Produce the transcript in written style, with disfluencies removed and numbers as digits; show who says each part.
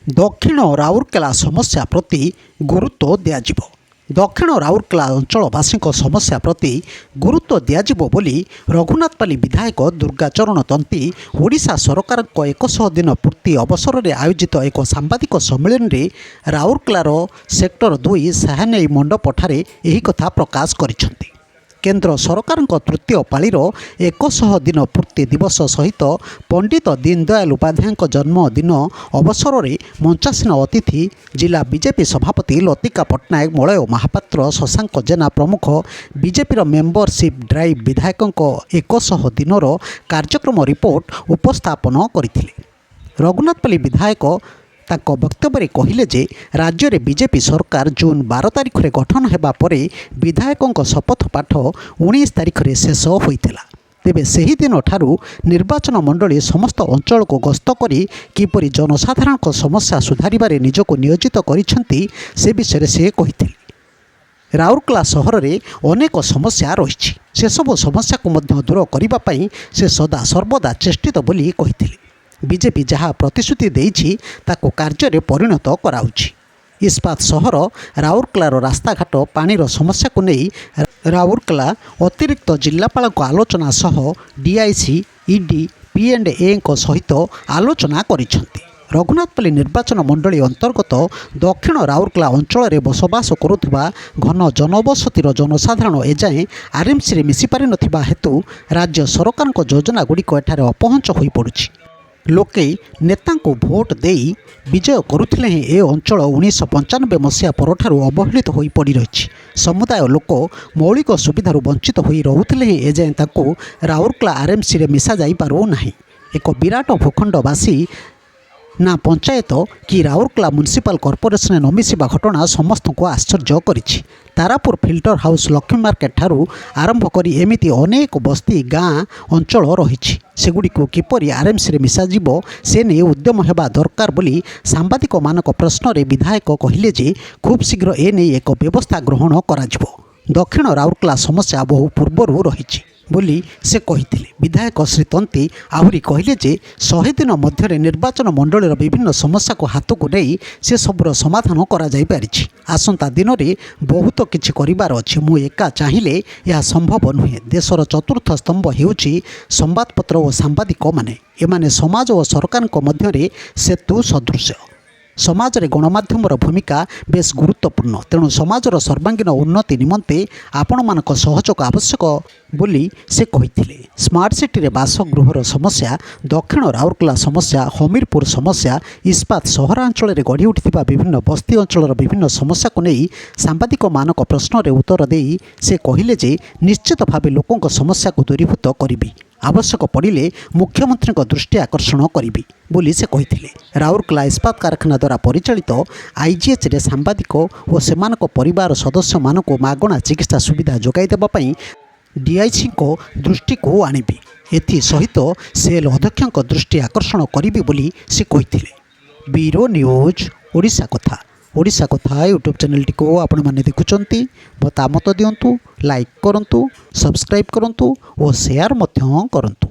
Speaker 1: दक्षिण राउरकेला समस्या प्रति गुरुत्व दिज्व। दक्षिण राउरकेला अंचलवासी समस्या प्रति गुरुत्व दिज्व बोली रघुनाथपाली विधायक दुर्गाचरण तंती ओडिशा सरकार 100 दिन पूर्ति अवसर में आयोजित एक सांबादिक सम्मेलन में राउरकेलार सेक्टर 2 साहानेई मंडप ठारे यही कथा प्रकाश करिसेंति। केंद्र सरकार तृतीय पाळीर 100 दिन पूर्ति दिवस सहित पंडित दीनदयाल उपाध्याय जन्मदिन अवसर में मंचासीन अतिथि जिला बीजेपी सभापति लतिका पट्टनायक, मलय महापात्र, शशांक जेना प्रमुख बीजेपी मेंबरशिप ड्राइव विधायकों 100 दिनर कार्यक्रम रिपोर्ट उपस्थापन करथिले। रघुनाथपाली विधायक ताको वक्तव्य कहले जे राज्य में बीजेपी सरकार जून 12 तारिख में गठन होगा पर विधायकों शपथ पाठ 19 तारिख में शेष होता। तेबे सही दिन ठारू निर्वाचन मंडली समस्त अंचल को गस्त करी किपरि जनसाधारण समस्या सुधारिबारे निजको नियोजित करिसेंति से विषय से कहिथिले। राउरकेला सहर में अनेक समस्या रही, से सब समस्या को मध्य दूर करने पाई से सदा सर्वदा चेष्टित बोली कहिथिले। बीजेपी जहाँ प्रतिश्रुति देइछि ताको कार्य रे परिणत कराउछि। इस्पात सहर राउरकेलार रास्ताघाट पानीर समस्या को नहीं राउरकेला अतिरिक्त जिलापाल आलोचना सह डीआईसी, ईडी, पी&ए सहित आलोचना करिसेंति। रघुनाथपाली निर्वाचन मंडली अंतर्गत दक्षिण राउरकेला अंचल में बसवास करुवा घन जनबसतिर जनसाधारण एजाएं आरएमसी रे मिसी पारि नथिबा हेतु राज्य सरकार योजना गुड़िक एठारे अपहंच होई पड़ुछि। लोके नेता को भोट देई विजय करुथिले हे ए अंचल 1995 मसीहा परठारु अवहेलित होई पड़ी रही। समुदाय लोक मौलिक सुविधार वंचित होई रहुथिले हे एजाएं ताको राउरकेला आरएमसी रे मिसा जाई पारु नाही। एक विराट भूखंडवासी ना पंचायत कि राउरकेला म्युनिसिपल कॉर्पोरेशन न मिसिबा घटना समस्त को आश्चर्य करिछि। Tarapur filter house, Laxmi market ठारू आरंभ करी एमिति अनेक बस्ती गाँ अंचल रही, सेगुड़ी को किपरि आरएमसी रे मिसाजिब से नहीं उद्यम हेबा दरकार बोली सांबादिक मानक प्रश्न रे विधायक कहिले जे खूब शीघ्र ए नहीं एक व्यवस्था ग्रहण कराजिबो। दक्षिण राउरकेला समस्या बहु पूर्वरु रही बोली से कहिथिले। विधायक श्री तंती आहुरी कहले जे 100 दिन मध्य निर्वाचन मंडलीर विभिन्न समस्या को हाथ को नहीं से सबुर समाधान करा जाई पारिछि। आसंता दिन में बहुत किछि करिबार अछि। मु एका चाहिए यह संभव नुहे। देशर चतुर्थ स्तंभ हेउछि संवादपत्र और सांबादिक माने। एमाने समाज और सरकार मध्य सेतु सदृश। समाज रे गणमाध्यमर भूमिका बेस गुरुत्वपूर्ण, तेणु समाजर सर्वांगीन उन्नति निमंते आपण मानक सहयोग आवश्यक बोली से कहिथिले। स्मार्ट सिटी रे बासगृहर समस्या, दक्षिण राउरकेला समस्या, हमीरपुर समस्या, इस्पात सहरांचल रे गढ़ी उठिथिबा विभिन्न बस्ती अंचलर विभिन्न समस्या को नहीं सांबादिक मानक प्रश्न रे उत्तर देई से कहिले जे निश्चित भावे लोकों समस्या को दूरीभूत करिबी, आवश्यक पड़िले मुख्यमंत्री दृष्टि आकर्षण करी बोली से कहिथिले। राउरकेला इस्पात कारखाना द्वारा परिचालित आईजीएच रे सांबादिक और सेमानक परिवार सदस्य मानक मागणा चिकित्सा सुविधा जोगाई देबा पई डीआईसी को दृष्टि को आनिबी। एथि सहित सेल अध्यक्ष दृष्टि आकर्षण करी बोली से कहिथिले। ब्यूरो न्यूज ओडिशा कथा। ओडिशा कथा यूट्यूब चैनल टी को आपण माने देखुचंती, मतामत दियंतु, लाइक करंतु, सब्सक्राइब करंतु और शेयर मध्य करंतु।